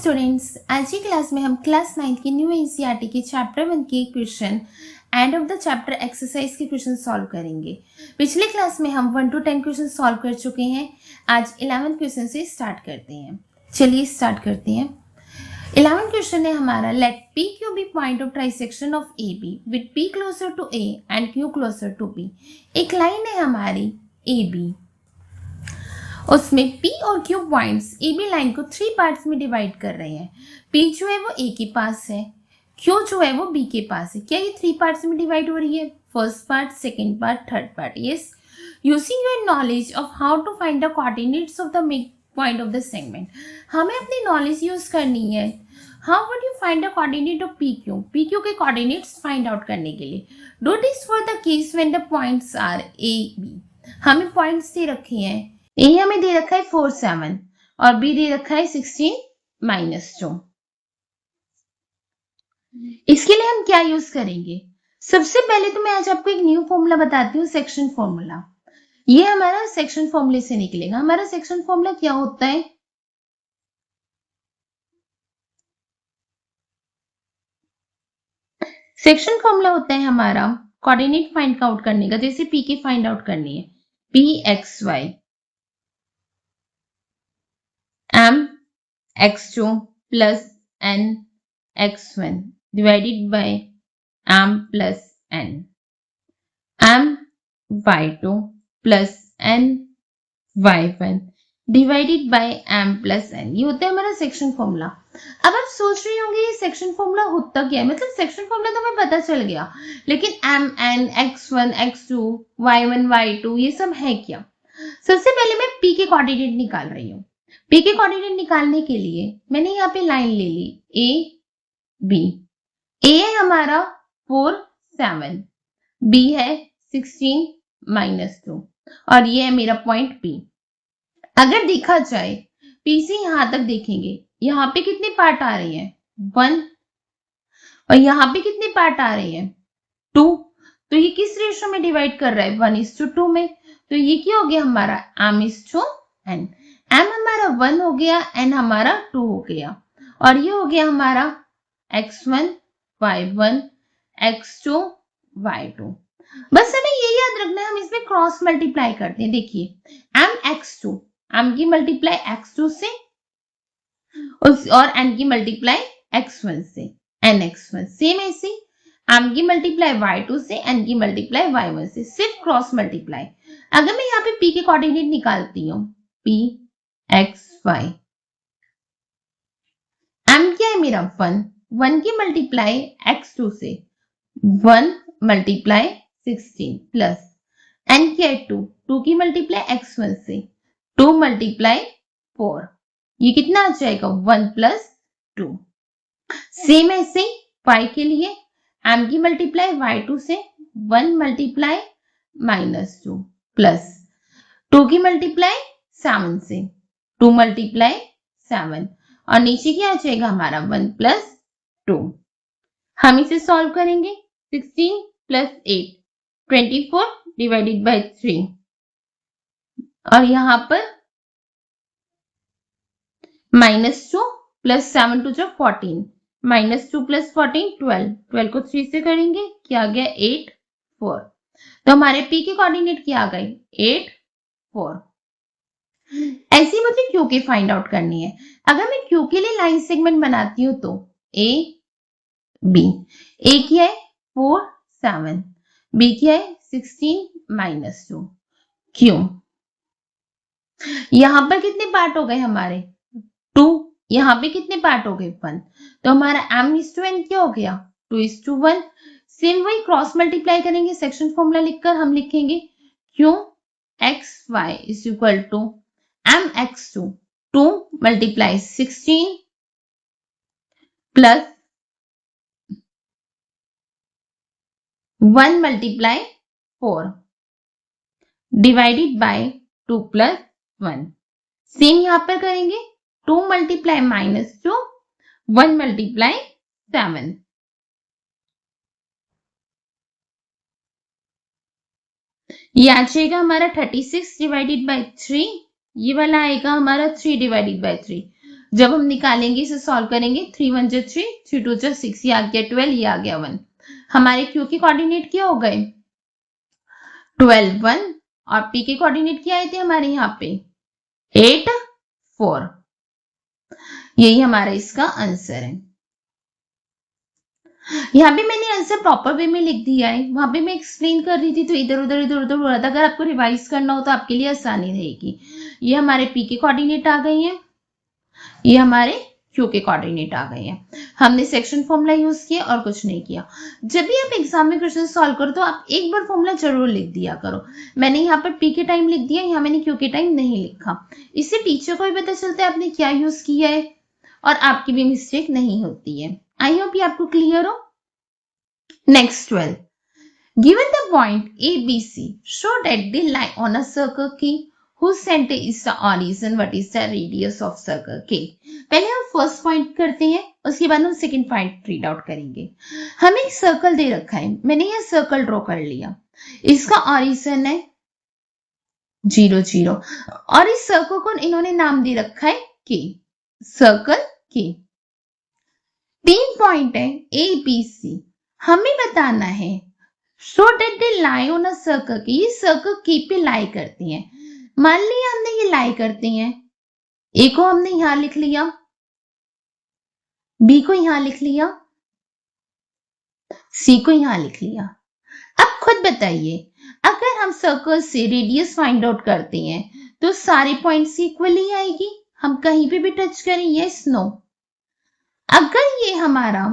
Students, आज की class में हम क्लास 9 की न्यू एनसीईआरटी के चैप्टर 1 के question end of the chapter exercise के क्वेश्चन सॉल्व करेंगे। पिछले क्लास में हम 1 to 10 क्वेश्चन सॉल्व कर चुके हैं। आज 11th क्वेश्चन से स्टार्ट करते हैं। चलिए स्टार्ट करते हैं। 11th क्वेश्चन है हमारा, let P Q be point of trisection of A B with P closer to A and Q closer to B. एक लाइन है हमारी ए बी, उसमें P और Q points A B line को 3 parts में divide कर रहे हैं। P जो है वो A के पास है, Q जो है वो B के पास है। क्या ये 3 पार्ट्स में डिवाइड हो रही है? First part, second part, third part. Yes, using your knowledge of how to find the coordinates of the mid point of the segment. हमें अपनी नॉलेज यूज करनी है। How would you find the coordinate of P Q के coordinates find out करने के लिए। Do this for the case when the points are A B. हमें points दे रखे हैं, ए हमें दे रखा है 4 7 और बी दे रखा है 16 -2। इसके लिए हम क्या यूज करेंगे? सबसे पहले तो मैं आज आपको एक न्यू फॉर्मूला बताती हूँ, सेक्शन फॉर्मूला। ये हमारा सेक्शन फॉर्मूले से निकलेगा। हमारा सेक्शन फॉर्मूला क्या होता है? सेक्शन फॉर्मूला होता है हमारा कोऑर्डिनेट फाइंड आउट करने का। जैसे पी के फाइंड आउट करनी है, P X Y m x2 plus n x1 divided by m plus n, m y2 plus n y1 divided by m plus n। ये होता है हमारा सेक्शन फॉर्मूला। अब आप सोच रहे होंगे ये सेक्शन फॉर्मूला होता क्या है? मतलब सेक्शन फॉर्मूला तो हमें पता चल गया, लेकिन m n x1 x2 y1 y2 ये सब है क्या? सबसे पहले मैं p के कोऑर्डिनेट निकाल रही हूँ। P के कोऑर्डिनेट निकालने के लिए मैंने यहाँ पे लाइन ले ली A B। A है हमारा 4 7, B है 16 -2 और ये है मेरा पॉइंट P। अगर देखा जाए P से यहां तक देखेंगे, यहाँ पे कितने पार्ट आ रहे हैं? 1 और यहाँ पे कितने पार्ट आ रहे हैं? 2। तो ये किस रेशो में डिवाइड कर रहा है? 1:2 में। तो ये क्या हो गया हमारा? m/n। m हमारा 1 हो गया, n हमारा 2 हो गया और ये हो गया हमारा x1 y1 x2 y2। बस हमें ये याद रखना है, हम इसमें क्रॉस मल्टीप्लाई करते हैं। देखिए m x2, m की मल्टीप्लाई x2 से और n की मल्टीप्लाई x1 से, n x1। सेम ऐसे m की मल्टीप्लाई y2 से, n की मल्टीप्लाई y1 से, सिर्फ क्रॉस मल्टीप्लाई। अगर मैं यहाँ पे p के कोऑर्डिनेट निकालती हूँ, p x y, m क्या है मेरा? 1 की मल्टीप्लाई x2 से 1 मल्टीप्लाई 16 प्लस n क्या है? 2 की मल्टीप्लाई x1 से 2 मल्टीप्लाई 4, ये कितना आ जाएगा? 1 + 2। सेम ऐसे y के लिए m की मल्टीप्लाई y2 से 1 मल्टीप्लाई -2 प्लस 2 की मल्टीप्लाई 7 से 2 मल्टीप्लाई 7 और नीचे क्या आ जाएगा हमारा? 1 + 2। हम इसे सॉल्व करेंगे। 16 + 8 24 डिवाइडेड बाय 3 और यहां पर -2 + 7 2 14, -2 + 14 12, 12 को 3 से करेंगे, क्या आ गया? 8 4। तो हमारे p के कोऑर्डिनेट क्या आ गए? 8 4। ऐसे ही मुझे q के फाइंड आउट करनी है। अगर मैं q के लिए लाइन सेगमेंट बनाती हूँ तो a b, a क्या है? 4 7, b क्या है? 16 -2, q। यहां पर कितने पार्ट हो गए हमारे? 2। यहाँ पे कितने पार्ट हो गए? 1। तो हमारा m/n क्या हो गया? 2:1। सेम वही क्रॉस मल्टीप्लाई करेंगे, सेक्शन फॉर्मूला लिखकर हम लिखेंगे q x y = m x2 2 × 16 plus 1 × 4 divided by 2 + 1। Same यहां पर करेंगे 2 × -2 1 × 7। ये आ जाएगा हमारा 36 डिवाइडेड बाय 3। ये वाला आएगा हमारा 3 डिवाइडेड बाय 3। जब हम निकालेंगे इसे सॉल्व करेंगे 3 1 जा 3, 3 2 जा 6, ये आ गया 12, ये आ गया 1। हमारे क्यू के कोऑर्डिनेट क्या हो गए 12 1 और पी के कोऑर्डिनेट क्या आए थे हमारे यहाँ पे 8 4। यही हमारा इसका आंसर है। यहाँ पे मैंने आंसर प्रॉपर वे में लिख दिया है, वहां पे मैं एक्सप्लेन कर रही थी तो इधर उधर हो रहा था। अगर आपको रिवाइज करना हो तो आपके लिए आसानी रहेगी। ये हमारे पी के कोऑर्डिनेट आ गए हैं, ये हमारे क्यू के कोऑर्डिनेट आ गए हैं। हमने सेक्शन फॉर्मूला यूज किया और कुछ नहीं किया। जब भी आप एग्जाम में क्वेश्चन सॉल्व करो तो आप एक बार फॉर्मूला जरूर लिख दिया करो। मैंने यहाँ पर पी के टाइम लिख दिया, यहाँ मैंने क्यू के टाइम नहीं लिखा। इससे टीचर को भी पता चलता है आपने क्या यूज किया है और आपकी भी मिस्टेक नहीं होती है। आई होप ये आपको क्लियर हो। Next 12. Given the point ABC, show that they lie on a circle K whose center is the origin. What is the radius of circle K? पहले हम फर्स्ट पॉइंट करते हैं, उसके बाद हम सेकंड पॉइंट रीड आउट करेंगे। हमें एक सर्कल दे रखा है, मैंने यह सर्कल ड्रॉ कर लिया। इसका ऑरिजिन है 0 0 और इस सर्कल को इन्होंने नाम दे रखा है K, सर्कल K। 3 पॉइंट है A B C, हमें बताना है so that they lie on a circle K, ये सर्कल के पे लाई करती हैं। मान लिया हमने ये लाई करती हैं, ए को हमने यहां लिख लिया, बी को यहां लिख लिया, सी को यहां लिख लिया। अब खुद बताइए अगर हम सर्कल से रेडियस फाइंड आउट करते हैं तो सारे पॉइंट्स इक्वली आएगी, हम कहीं पे भी टच करें यस नो। अगर ये हमारा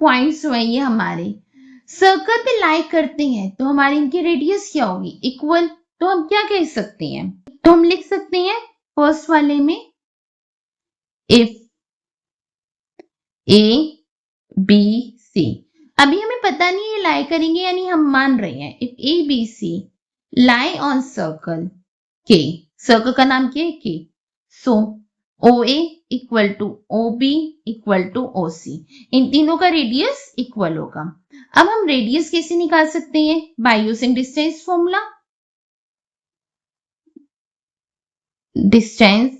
पॉइंट्स हुए ये हमारे सर्कल पे लाई करते हैं तो हमारी इनकी रेडियस क्या होगी इक्वल। तो हम क्या कह सकते हैं, तो हम लिख सकते हैं फर्स्ट वाले में इफ ए बी सी। अभी हमें पता नहीं है लाई करेंगे यानी हम मान रहे हैं if A B C lie on circle K, circle का नाम क्या है K, so OA equal to OB equal to OC, इन तीनों का रेडियस इक्वल होगा। अब हम रेडियस कैसे निकाल सकते हैं by using distance formula. Distance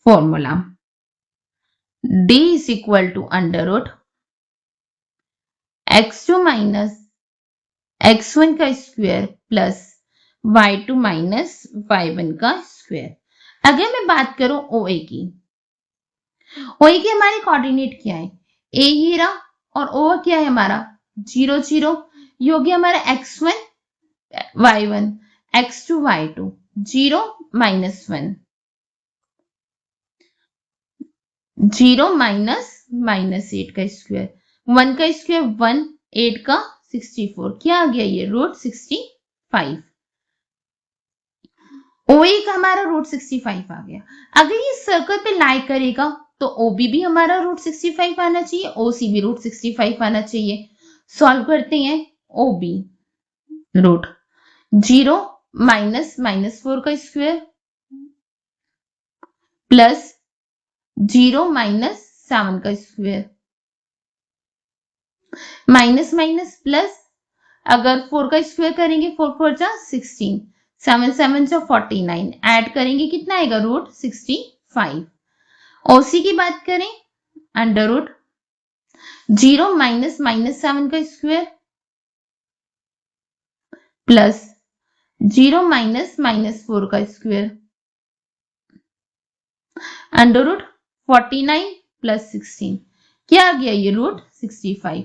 formula D is equal to under root x2 minus x1 का square plus y2 minus y1 का स्क्वायर। अगर मैं बात करूं OA की, OA के हमारे कोऑर्डिनेट क्या है A ही रहा और O क्या है हमारा 0 0, ये हो गया हमारा x1 y1 x2 y2 0 minus 1 0 minus 8 का स्क्वायर, 1 का स्क्वायर 1, 8 का 64, क्या आ गया ये रूट 65। OA का हमारा रूट 65 आ गया। अगर ये सर्कल पे लाई करेगा तो OB भी हमारा रूट 65 आना चाहिए, OC भी रूट 65 आना चाहिए। सॉल्व करते हैं OB रूट 0 माइनस 4 का स्क्वायर प्लस 0 माइनस 7 का स्क्वायर, माइनस माइनस प्लस, अगर 4 का स्क्वायर करेंगे 4 4 जा 16, 7 7 जा 49, ऐड करेंगे कितना आएगा रूट 65। OC की बात करें अंडर रूट 0 माइनस 7 का स्क्वायर प्लस 0 माइनस 4 का स्क्वायर अंडर रूट 49 प्लस 16, क्या आ गया ये रूट 65।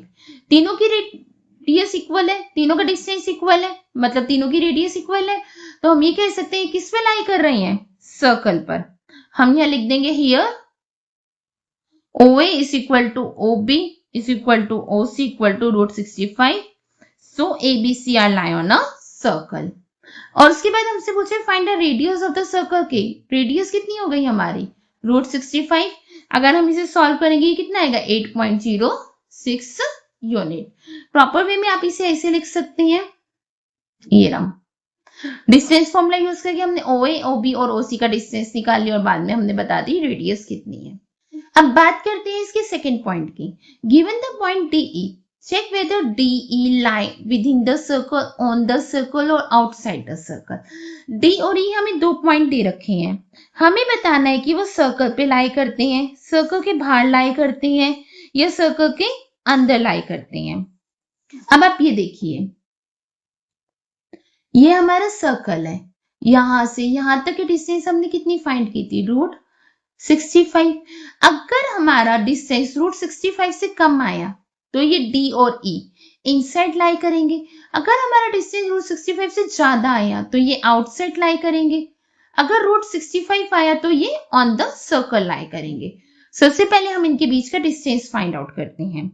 तीनों की रेडियस इक्वल है, तीनों का डिस्टेंस इक्वल है, मतलब तीनों की रेडियस इक्वल है। तो हम ये कह सकते हैं किस पे लाई कर रहे हैं सर्कल पर। हम यहां लिख देंगे here OA is equal to OB is equal to OC equal to root 65. So ABC are lie on a circle. और उसके बाद हमसे पूछे find the radius of the circle के, रेडियस कितनी हो गई हमारी रूट 65। अगर हम इसे सॉल्व करेंगे कितना आएगा 8.06 यूनिट। प्रॉपर वे में आप इसे ऐसे लिख सकते हैं, ये रहा डिस्टेंस फॉर्मूला यूज करके हमने OA OB और OC का डिस्टेंस निकाल लिया और बाद में हमने बता दी रेडियस कितनी है। अब बात करते हैं इसके सेकंड पॉइंट की। Given the point DE check whether DE lie within the circle, on the circle or outside the circle. D और E हमें 2 पॉइंट दे रखे हैं, हमें बताना है कि वो सर्कल पे लाई करते हैं, सर्कल के बाहर लाई करते हैं या सर्कल के अंदर लाई करते हैं। अब आप ये देखिए, ये हमारा सर्कल है, यहां से यहां तक की डिस्टेंस हमने कितनी फाइंड की थी, √65। अगर हमारा डिस्टेंस √65 से कम आया तो ये D और E इनसाइड लाई करेंगे, अगर हमारा डिस्टेंस √65 से ज्यादा आया तो ये आउटसाइड लाई करेंगे, अगर √65 आया तो ये ऑन द सर्कल लाई करेंगे। सबसे पहले हम इनके बीच का डिस्टेंस फाइंड आउट करते हैं।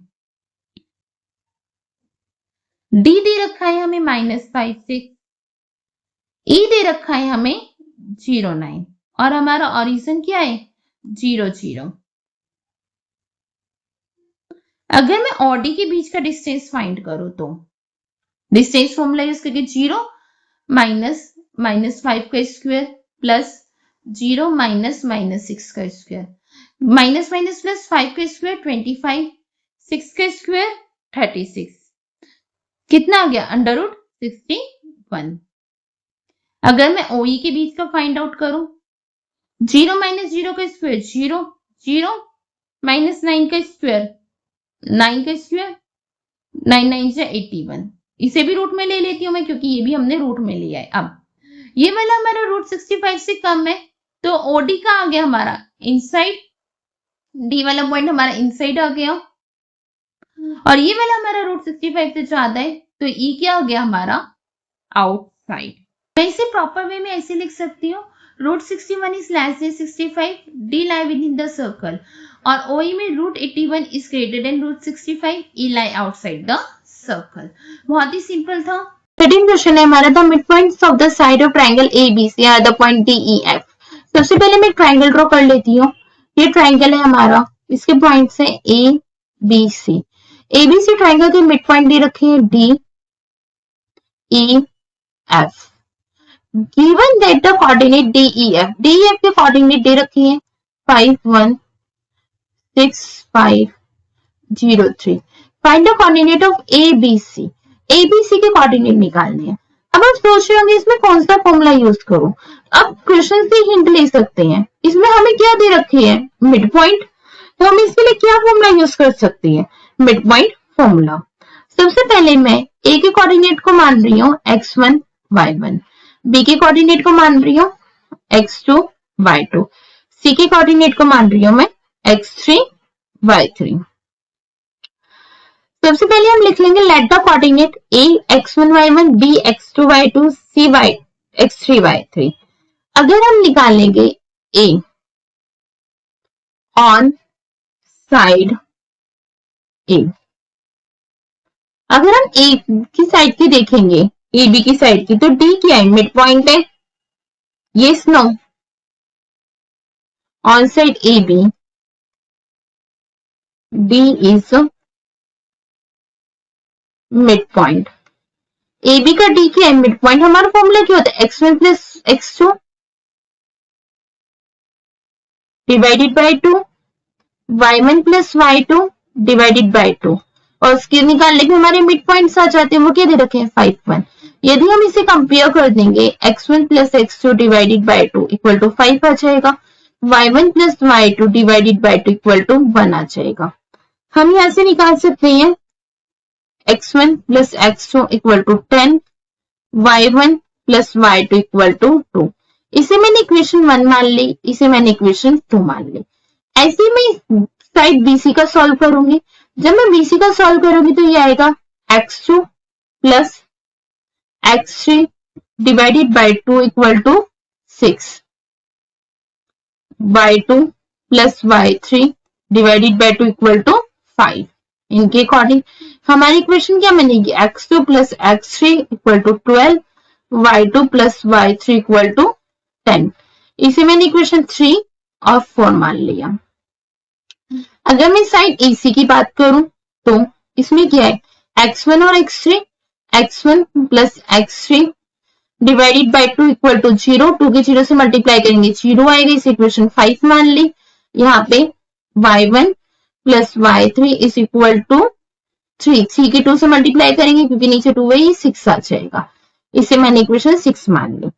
D दे रखा है हमें -5, E दे रखा है हमें 0.9 और हमारा ओरिजिन क्या है 0.0। अगर मैं और D के बीच का डिस्टेंस फाइंड करूं तो डिस्टेंस फॉर्मूला यूज करके 0 -5 का स्क्वायर प्लस 0 -6 का स्क्वायर, माइनस प्लस 5 का स्क्वायर 25, 6 का स्क्वायर 36, कितना आ गया √61। अगर मैं OE के बीच का फाइंड आउट करूं 0 - 0 का स्क्वायर 0, 0 -9 का स्क्वायर 9 का स्क्वायर, 9 9 से 81, इसे भी रूट में ले लेती हूं मैं क्योंकि ये भी हमने रूट में लिया है। अब ये वाला हमारा √65 से कम है तो OD का आ गया हमारा इनसाइड, D वाला पॉइंट हमारा इनसाइड आ गया और ये वाला हमारा √65 से ज्यादा है तो E क्या आ गया हमारा आउटसाइड। मैं इसे प्रॉपर वे में ऐसे लिख सकती हूँ, √61 is less than 65, D lie within the circle और OE में √81 is greater than √65, E lie outside the circle। बहुत ही सिंपल था। 13 क्वेश्चन है हमारा, the mid points of the side of triangle ABC are the point DEF। सबसे पहले मैं triangle draw कर लेती हूँ, ये ट्रायंगल है हमारा, इसके पॉइंट्स है ABC। ABC ट्रायंगल के मिड पॉइंट दे रखे हैं DEF। Given that the coordinate DEF के कोऑर्डिनेट दे रखे हैं 5 1 6 5 0 3। Find the coordinate of ABC। ABC के कोऑर्डिनेट निकालने हैं। अब आप सोच रहे होंगे इसमें कौन सा फॉर्मूला यूज करूं। अब क्वेश्चन से हिंट ले सकते हैं, इसमें हमें क्या दे रखे हैं मिड पॉइंट, तो हम इसके लिए क्या फॉर्मूला यूज कर सकते हैं मिड पॉइंट फॉर्मूला। सबसे पहले मैं A के कोऑर्डिनेट को मान रही हूँ x1 y1, B के कोऑर्डिनेट को मान रही हूँ x2 y2, C के कोऑर्डिनेट को मान रही हूँ मैं x3 y3। सबसे पहले हम लिख लेंगे late the coordinate A x1 y1, B x2 y2, C y x3 y3। अगर हम निकालेंगे A ऑन साइड A, अगर हम A की साइड की देखेंगे AB की साइड की तो D क्या है मिड पॉइंट है, yes no, on side AB D is mid point. AB का D क्या है मिड पॉइंट, हमारा फॉर्मूला क्या होता है x1 plus x2 divided by 2, y1 plus y2 divided by 2 और उसके निकालने के हमारे मिड पॉइंट्स आ जाते हैं, वो क्या दे रखे हैं 5 1। यदि हम इसे कंपेयर कर देंगे x1 plus x2 divided by 2 equal to 5 आ जाएगा, y1 plus y2 divided by 2 equal to 1 आ जाएगा। हम यहां से निकाल सकते हैं x1 plus x2 equal to 10, y1 plus y2 equal to 2। इसे मैंने इक्वेशन 1 मान ली, इसे मैंने इक्वेशन 2 मान ली। ऐसे मैं साइड BC का सॉल्व करूंगी, जब मैं BC का सॉल्व करूंगी तो ये आएगा x2 plus x3 divided by 2 equal to 6, y2 plus y3 divided by 2 equal to 5। इनके अकॉर्डिंग हमारी इक्वेशन क्या बनेगी x2 plus x3 equal to 12, y2 plus y3 equal to 10। इसे मैंने इक्वेशन 3 और 4 मान लिया। अगर मैं साइड AC की बात करूं तो इसमें क्या है x1 और x3, x1 plus x3 divided by 2 equal to 0, 2 के 0 से मल्टीप्लाई करेंगे 0 आएगा, इस इक्वेशन 5 मान ली। यहाँ पे y1 plus y3 is equal to 3 के 2 से मल्टीप्लाई करेंगे क्योंकि नीचे 2 है, ये 6 आ जाएगा। इसे मैंने इक्वेशन 6 मान ली।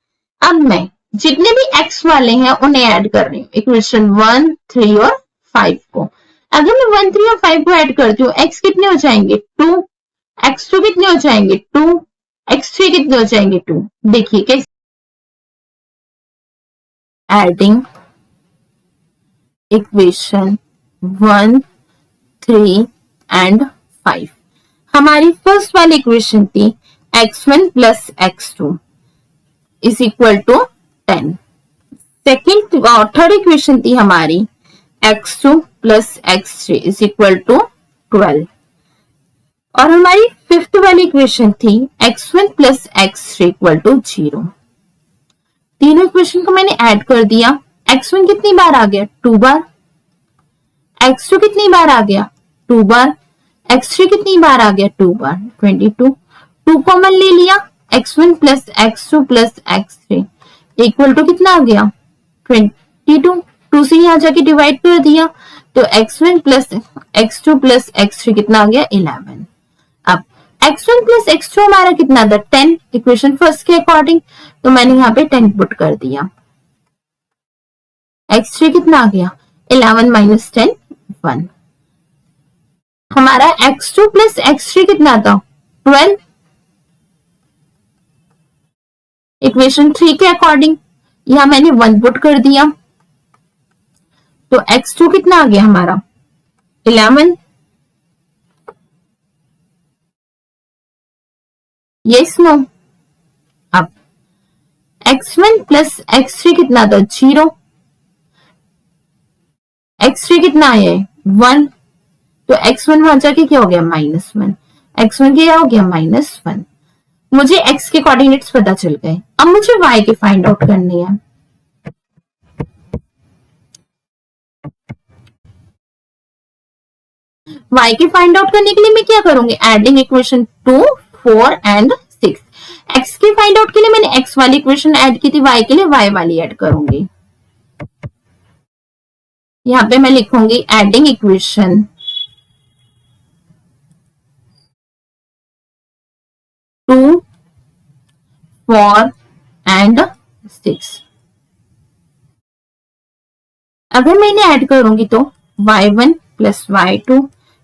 अब मैं जितने भी x वाले हैं उन्हें ऐड कर रही हूँ, इक्वेशन 1, 3 और 5 को। अगर मैं 1, 3 और 5 को ऐड करती हूँ, x कितने हो जाएंगे 2, x2 कितने हो जाएंगे 2, x3 कितने हो जाएंगे 2। देखिए कैसे एडिंग इक्वेशन 1, 3 एंड 5। हमारी फर्स्ट वाली इक्वेशन थी x1 plus x2 is equal to 10। Second और थर्ड इक्वेशन थी हमारी x2 plus x3 is equal to 12। और हमारी फिफ्थ वाली इक्वेशन थी x1 plus x3 equal to 0। तीनों इक्वेशन को मैंने ऐड कर दिया। x1 कितनी बार आ गया 2 बार, x2 कितनी बार आ गया 2 बार, x3 कितनी बार आ गया 2 बार, 22। 2 कॉमन ले लिया, x1 plus x2 plus x3 equal to कितना आ गया 22। 2 से यहाँ जाके डिवाइड कर दिया तो x1 plus x2 plus x3 कितना आ गया 11। अब x1 प्लस x2 हमारा कितना था 10 इक्वेशन फर्स्ट के अकॉर्डिंग, तो मैंने यहाँ पे 10 पुट कर दिया। x3 कितना आ गया 11 माइनस 10 1। हमारा x2 प्लस x3 कितना था 12 इक्वेशन 3 के अकॉर्डिंग, यहां मैंने 1 पुट कर दिया तो x2 कितना आ गया हमारा 11। Yes no. अब x1 प्लस x3 कितना था 0, x3 कितना आया है 1, तो x1 वहां जाके क्या हो गया -1, x1 क्या हो गया -1। मुझे x के कोऑर्डिनेट्स पता चल गए, अब मुझे y के फाइंड आउट करने हैं। y के फाइंड आउट करने के लिए मैं क्या करूंगी, एडिंग इक्वेशन 2, 4 एंड 6। x के फाइंड आउट के लिए मैंने x वाली इक्वेशन ऐड की थी, y के लिए y वाली ऐड करूंगी। यहां पे मैं लिखूंगी एडिंग इक्वेशन 2, 4 एंड 6। अगर मैं इन्हें ऐड करूंगी तो y1 plus y2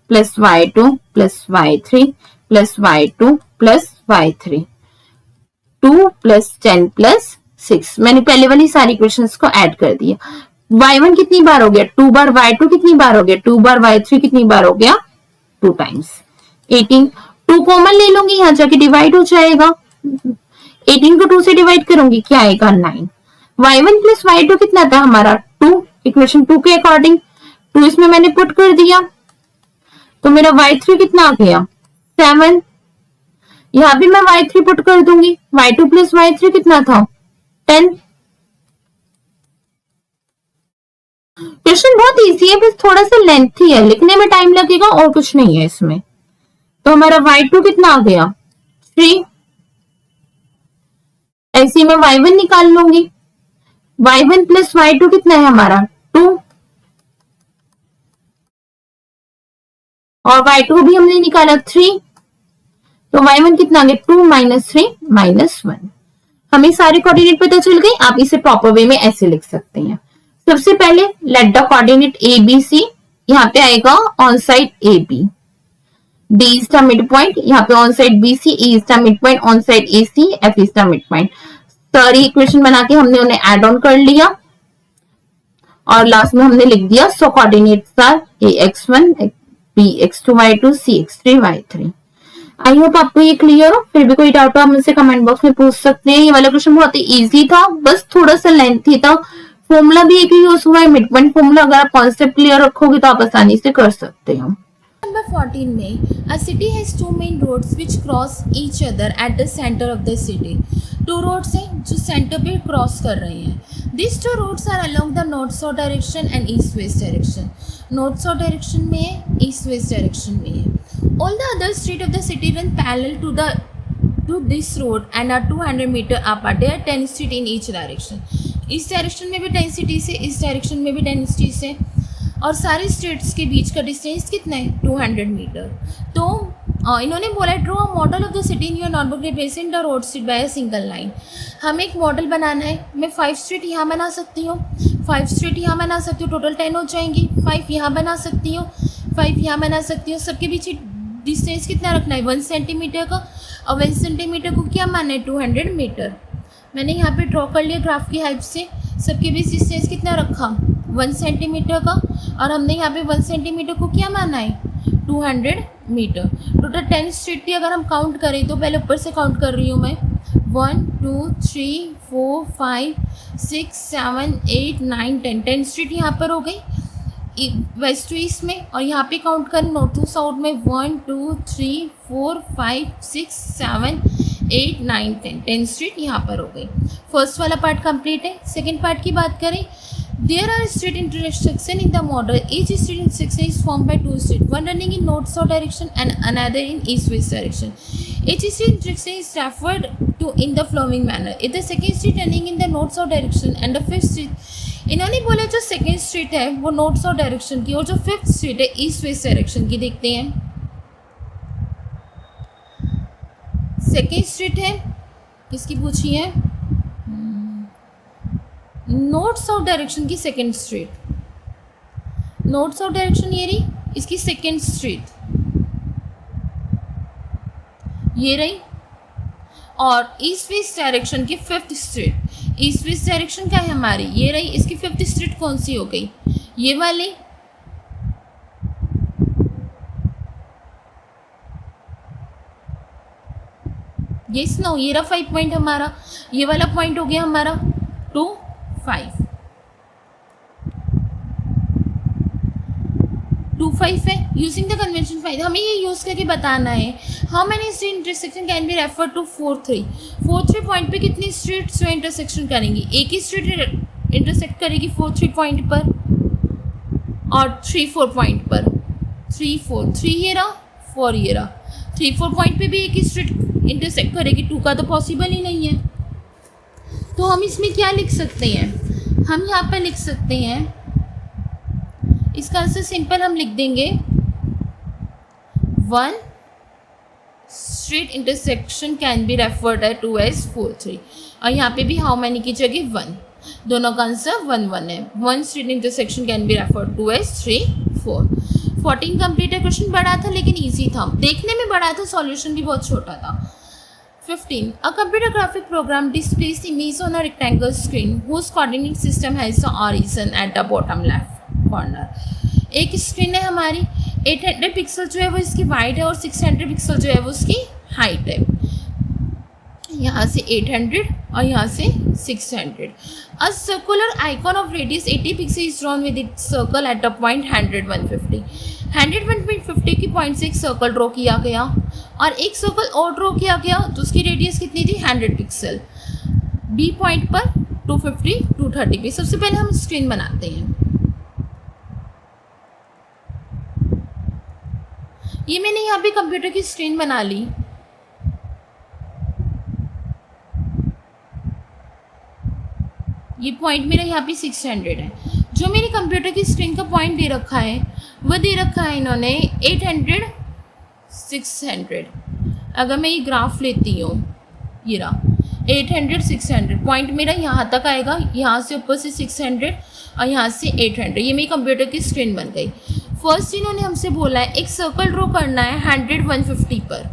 plus y2 plus y3 plus y2 plus y3 2 plus 10 plus 6। मैंने पहले वाली सारी इक्वेशंस को ऐड कर दिया। y1 कितनी बार हो गया 2 बार, y2 कितनी बार हो गया 2 बार, y3 कितनी बार हो गया 2 टाइम्स 18। 2 कॉमन ले लूंगी, यहां जाके डिवाइड हो जाएगा। 18 को 2 से डिवाइड करूंगी क्या आएगा 9। y1 प्लस y2 कितना था हमारा 2 इक्वेशन 2 के अकॉर्डिंग, 2 इसमें मैंने पुट कर दिया तो मेरा y3 कितना आ गया 7। यहां भी मैं y3 पुट कर दूंगी, y2 प्लस y3 कितना था 10। क्वेश्चन बहुत इजी है, बस थोड़ा सा लेंथी है, लिखने में टाइम लगेगा और कुछ नहीं है इसमें। तो हमारा y2 कितना आ गया 3। ऐसे मैं y1 निकाल लूंगी, y1 प्लस y2 कितना है हमारा 2 और y2 भी हमने निकाला 3, तो y1 कितना आ गया 2 माइनस 3 माइनस 1। हमें सारे कोऑर्डिनेट पता चल गए। आप इसे प्रॉपर वे में ऐसे लिख सकते हैं। सबसे पहले let the coordinate A B C, यहाँ पे आएगा on side A B, D is the mid point, यहाँ पे on side B C, E is the mid point, on side A C, F is the mid point. सारी equation बना के हमने उन्हें एड ऑन कर लिया और लास्ट में हमने लिख दिया so coordinates are A x1 B x2 y2 C x3 y3। I hope आपको ये क्लियर हो। फिर भी कोई डाउट हो आप मुझसे कमेंट बॉक्स में पूछ सकते हैं। ये वाला क्वेश्चन बहुत ही इजी था, बस थोड़ा सा लेंथी था। फॉर्मूला भी एक ही यूज हुआ है, मिड पॉइंट फॉर्मूला। अगर आप कॉन्सेप्ट क्लियर रखोगे तो आप आसानी से कर सकते हो। Number 14 में a city has two main roads which cross each other at the center of the city. Two roads हैं जो center पे cross कर रहे हैं। These two roads are along the north-south direction and east-west direction. North-south direction में है, east-west direction में है। All the other streets of the city run parallel to this road and are 200 meter apart. There are 10 streets in each direction. इस direction में भी 10 cities है, इस direction में भी 10 cities है और सारे स्टेट्स के बीच का डिस्टेंस कितना है 200 मीटर। तो इन्होंने बोला draw a model of the city in your notebook represent the road street by a single line. हमें एक मॉडल बनाना है। मैं 5 स्ट्रीट यहाँ बना सकती हूँ, 5 स्ट्रीट यहाँ बना सकती हूँ, टोटल 10 हो जाएंगी। 5 यहाँ बना सकती हूँ, 5 यहाँ बना सकती हूँ। सबके बीच डिस्टेंस कितना रखना है, 1 सेंटीमीटर का, और 1 सेंटीमीटर को क्या मानना है, 200 मीटर। मैंने यहाँ पे ड्रॉ कर लिया ग्राफ की हेल्प से। सबके बीच डिस्टेंस कितना रखा, 1 सेंटीमीटर का, और हमने यहाँ पे 1 सेंटीमीटर को क्या माना है, 200 मीटर। टोटल 10 स्ट्रीट थी। अगर हम काउंट करें तो पहले ऊपर से काउंट कर रही हूँ मैं, 1 2 3 4 5 6 7 8 9 10 स्ट्रीट यहाँ पर हो गई वेस्ट टू ईस्ट में। और यहाँ पे काउंट करें नॉर्थ टू साउथ में, 1 2 3 4 5 6 7 8 9 10 स्ट्रीट यहाँ पर हो गई। फर्स्ट वाला पार्ट कंप्लीट है। सेकेंड पार्ट की बात करें, there are street intersection in the model. Each street intersection is formed by 2 streets, one running in north-south direction and another in east-west direction. Each street intersection is referred to in the following manner. If the second street running in the north-south direction and the fifth street, इन्होंने बोला जो second street है वो north south direction की और जो fifth street है east west direction की। देखते हैं, सेकेंड स्ट्रीट है किसकी पूछी है, नॉर्थ साउथ डायरेक्शन की second street. North south direction ये रही, इसकी सेकेंड स्ट्रीट ये रही, और ईस्ट वेस्ट डायरेक्शन की fifth street. East west direction क्या है हमारी, ये रही, इसकी फिफ्थ स्ट्रीट कौन सी हो गई, ये वाली। ये स्नो, ये रहा 5 पॉइंट हमारा, ये वाला पॉइंट हो गया हमारा 2 5 2 5 है। यूजिंग द कन्वेंशन 5 हमें ये यूज़ करके बताना है how many street intersection can be refer to 4 3 point पे कितनी स्ट्रीट्स में इंटरसेक्शन करेंगी, एक ही स्ट्रीट इंटरसेक्ट करेगी 4 3 पॉइंट पर और 3 4 पॉइंट पर। 3 4 3 ये रहा, 4 ये रहा, 3 4 पॉइंट पे भी एक ही स्ट्रीट इंटरसेक्ट करेगी, 2 का तो पॉसिबल ही नहीं है। तो हम इसमें क्या लिख सकते हैं, हम यहाँ पर लिख सकते हैं, इसका आंसर सिंपल हम लिख देंगे 1 street intersection can be referred to as 4 3, और यहाँ पे भी हाउ मैनी की जगह 1, दोनों का आंसर 1 1 है। 1 street intersection can be referred to as 3 4। 14 complete है। क्वेश्चन बड़ा था लेकिन ईजी था, देखने में बड़ा था, सॉल्यूशन भी बहुत छोटा था। 15. A computer graphic program displays the image on a rectangular screen whose coordinate system has the origin at the bottom left corner. एक स्क्रीन है हमारी, 800 पिक्सल जो है वो इसकी वाइड है और 600 पिक्सल जो है वो उसकी हाइट है। यहाँ से 800 और यहाँ से 600. A circular icon of radius 80 pixels is drawn with its circle at the point 100 150. 100 150 की पॉइंट से एक सर्कल ड्रॉ किया गया और एक सर्कल और ड्रॉ किया गया तो उसकी रेडियस कितनी थी, 100 पिक्सल। बी पॉइंट पर 250 230 पे। सबसे पहले हम स्क्रीन बनाते हैं। ये मैंने यहाँ पे कंप्यूटर की स्क्रीन बना ली। ये पॉइंट मेरा यहाँ पे 600 है। जो मेरे कंप्यूटर की स्क्रीन का पॉइंट दे रखा है वो दे रखा है इन्होंने 800 600। अगर मैं ये ग्राफ लेती हूँ, ये रहा 800 600, पॉइंट मेरा यहाँ तक आएगा, यहाँ से ऊपर से 600 और यहाँ से 800। ये मेरी कंप्यूटर की स्क्रीन बन गई। फर्स्ट इन्होंने हमसे बोला है एक सर्कल ड्रॉ करना है 100 150 पर।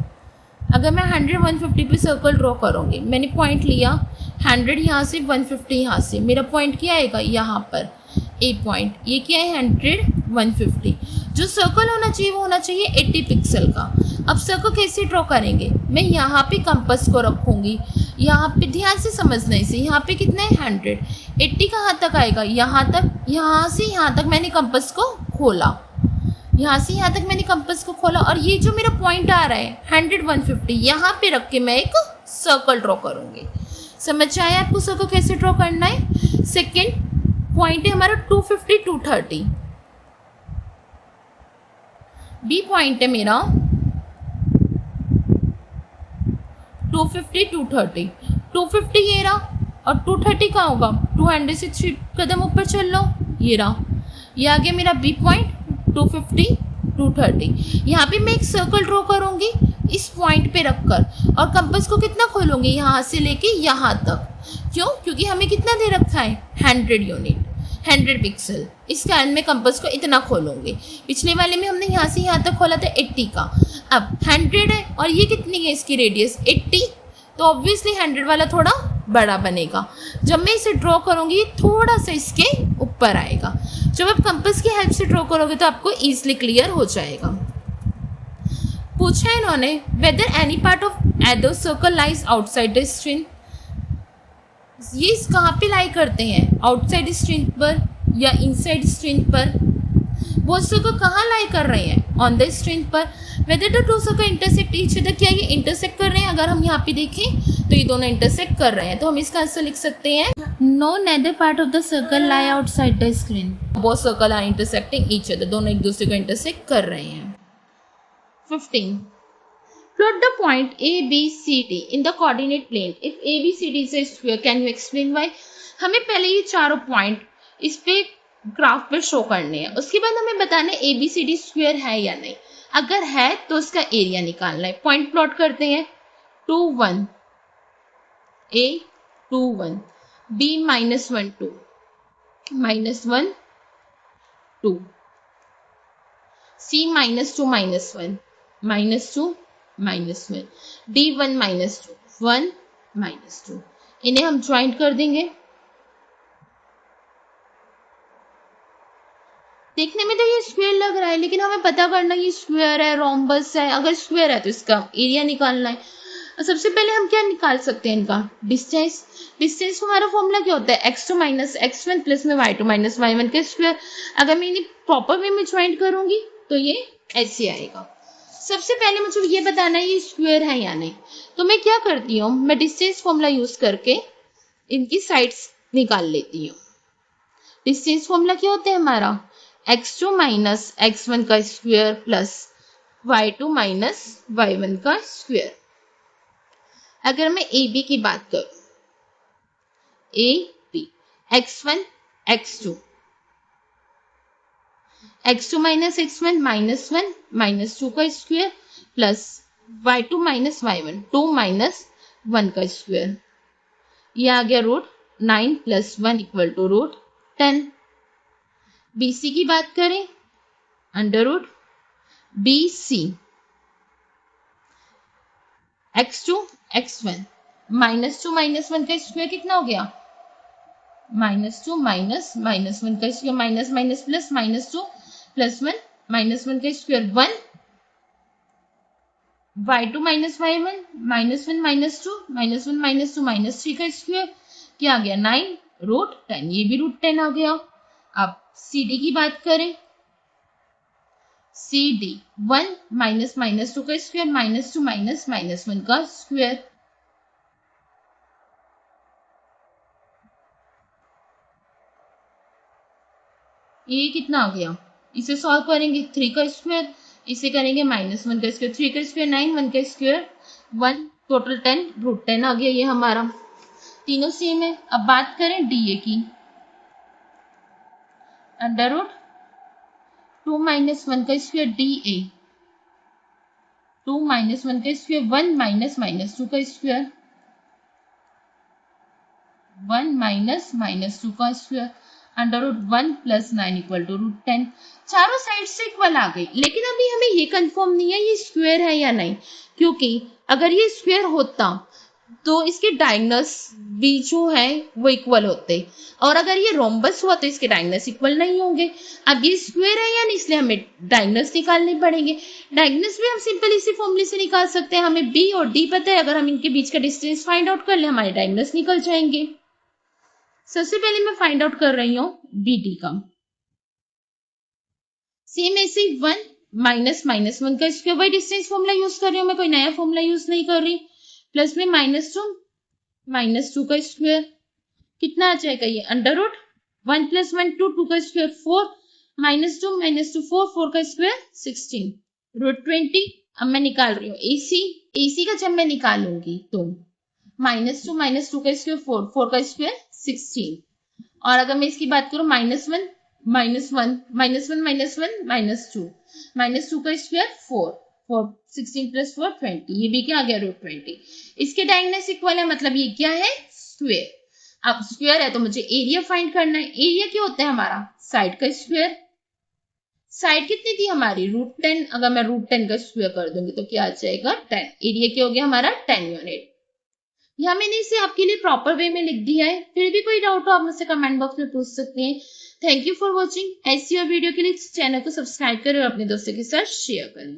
अगर मैं 100 150 पे सर्कल ड्रॉ करूँगी, मैंने पॉइंट लिया 100 यहाँ से 150 यहाँ से, मेरा पॉइंट क्या आएगा यहाँ पर ए पॉइंट। ये क्या है 100 150। जो सर्कल होना चाहिए वो होना चाहिए 80 पिक्सल का। अब सर्कल कैसे ड्रॉ करेंगे, मैं यहाँ पे कंपास को रखूँगी, यहाँ पे ध्यान से समझना इसे, यहाँ पे कितना है 100, 80 कहाँ तक आएगा, यहाँ तक, यहाँ से यहाँ तक मैंने कंपास को खोला, यहाँ से यहाँ तक मैंने कंपास को खोला और ये जो मेरा पॉइंट आ रहा है 100 150, यहाँ पे रख के मैं एक सर्कल ड्रॉ करूँगी। समझ आया आपको सर्कल कैसे ड्रॉ करना है। सेकेंड पॉइंट है हमारा 250 230। बी पॉइंट है मेरा 250 230। 250 ये रहा और 230 कहाँ होगा, 200 से 3 कदम ऊपर चल लो, ये रहा, ये आ गया मेरा बी पॉइंट 250 230। यहाँ पे मैं एक सर्कल ड्रॉ करूँगी इस पॉइंट पे रखकर और कंपास को कितना खोलूँगी यहाँ से लेके यहाँ तक। क्यों? क्योंकि हमें कितना दे रखा है 100 यूनिट, 100 पिक्सल। इस कारण मैं कंपास को इतना खोलूँगी। पिछले वाले में हमने यहाँ से यहाँ तक खोला था 80 का, अब 100 है और ये कितनी है इसकी रेडियस 80, तो ऑब्वियसली 100 वाला थोड़ा बड़ा बनेगा। जब मैं इसे ड्रॉ करूँगी थोड़ा सा इसके ऊपर आएगा। जब आप कंपास की हेल्प से ड्रॉ करोगे तो आपको ईजिली क्लियर हो जाएगा। पूछा इन्होंने whether any part of either circle lies outside the screen. ये कहाँ पे लाई करते हैं, आउटसाइड स्क्रीन पर या इनसाइड स्क्रीन पर। वो सर्कल कहाँ लाई कर रहे हैं, ऑन द स्क्रीन पर। Whether the two circle intersect each other, क्या ये इंटरसेक्ट कर रहे हैं। अगर हम यहाँ पे देखें तो ये दोनों इंटरसेक्ट कर रहे हैं, तो हम इसका आंसर लिख सकते हैं no neither part of the circle lie outside the screen. Both circle are intersecting each other, दोनों एक दूसरे को इंटरसेक्ट कर रहे हैं। 15. Plot the point A, B, C, D in the coordinate plane. If A, B, C, D is a square, can you explain why? हमें पहले ये चारों पॉइंट इस पे ग्राफ पे शो करने हैं, उसके बाद हमें बताना है A B C D square है या नहीं। अगर है तो उसका एरिया निकालना है। पॉइंट प्लॉट करते हैं 2 1 A 2 1 B -1 2 -1 2 C -2 -1 -2 -1 D 1 -2 1 -2। इन्हें हम ज्वाइंट कर देंगे। देखने में तो ये स्क्वायर लग रहा है, लेकिन हमें पता करना ये स्क्वायर है रोम्बस है। अगर स्क्वायर है तो इसका एरिया निकालना है। सबसे पहले हम क्या निकाल सकते हैं, इनका डिस्टेंस। डिस्टेंस का हमारा फॉर्मूला क्या होता है, x2 - x1 प्लस में y2 - y1 का स्क्वायर। अगर मैं इन्हें प्रॉपर वे में ज्वाइंट करूंगी तो ये ऐसे आएगा। सबसे पहले मुझे ये बताना है ये स्क्वायर है या नहीं, तो मैं क्या करती हूँ, मैं डिस्टेंस फॉर्मूला यूज करके इनकी साइड्स निकाल लेती हूँ। डिस्टेंस फॉर्मूला क्या होता है हमारा, x2 - x1 का स्क्वायर प्लस y2 - y1 का स्क्वायर। अगर मैं ए बी की बात करूं, A B x1 x2 x2 - x1 -1 -2 का स्क्वायर प्लस y2 - y1 2 - 1 का स्क्वायर। ये आ गया √9 + 1 = √10। BC की बात करें, अंडर BC x2 x1 -2 -1 का स्क्वायर कितना हो गया, -2 -1 का स्क्वायर माइनस माइनस प्लस -2 + 1 -1 का स्क्वायर 1 y2 - y1 -1 -2 -1 -2 -3 का स्क्वायर क्या आ गया 9 √10। ये भी √10 आ गया। अब CD की बात करें, CD 1 -2 का स्क्वायर -2 -1 का स्क्वायर। ये कितना आ गया, इसे सॉल्व करेंगे 3 का स्क्वायर, इसे करेंगे -1 का स्क्वायर, 3 का स्क्वायर 9 1 का स्क्वायर 1 टोटल 10 √10 आ गया। ये हमारा तीनों सेम है। अब बात करें DA की, अंडर रूट 2 - 1 का स्क्वायर DA 2 - 1 का स्क्वायर 1 -2 का स्क्वायर 1 -2 का स्क्वायर अंडर रूट 1 + 9 = √10। चारों साइड से इक्वल आ गई, लेकिन अभी हमें ये कंफर्म नहीं है ये स्क्वायर है या नहीं, क्योंकि अगर ये स्क्वायर होता तो इसके डायगोनल्स भी जो है वो इक्वल होते, और अगर ये रोम्बस हुआ तो इसके डायगोनल्स इक्वल नहीं होंगे। अब ये स्क्वायर है या नहीं, इसलिए हमें डायगोनल्स निकालने पड़ेंगे। डायगोनल्स भी हम सिंपल इसी फॉर्मूले से निकाल सकते हैं। हमें B और D पता है, अगर हम इनके बीच का डिस्टेंस फाइंड आउट कर ले हमारे डायगोनल्स निकल जाएंगे। सबसे पहले मैं फाइंड आउट कर रही हूँ BD का। सेम ऐसे 1 - 1 का स्क्वायर, वही डिस्टेंस फॉर्मूला यूज कर रही हूँ मैं, कोई नया फॉर्मूला यूज नहीं कर रही। प्लस में -2 का स्क्वायर कितना आ जाएगा, ये अंडर रूट 1 + 1 2 का स्क्वायर 4 -2 4 4 का स्क्वायर 16 √20। अब मैं निकाल रही हूँ AC का जब मैं निकालूंगी तो -2 का स्क्वायर 4 4 का स्क्वायर 16, और अगर मैं इसकी बात करूँ -1 -1 -1 -1 -2 -2 का स्क्वायर 4 4 16 + 4 20, ये भी क्या आ गया √20। इसके डायगोनल्स इक्वल है, मतलब ये क्या है स्क्वायर। अब स्क्वायर है तो मुझे एरिया फाइंड करना है। एरिया क्या होता है हमारा साइड का स्क्वायर। साइड कितनी थी हमारी √10, अगर मैं √10 का स्क्वायर कर दूंगी तो क्या आ जाएगा 10। एरिया क्या हो गया हमारा 10 यूनिट। यहाँ मैंने इसे आपके लिए प्रॉपर वे में लिख दिया है। फिर भी कोई डाउट हो आप मुझसे कमेंट बॉक्स में पूछ सकते हैं। Thank you for watching. ऐसी और वीडियो के लिए चैनल को सब्सक्राइब करें और अपने दोस्तों के साथ शेयर करें।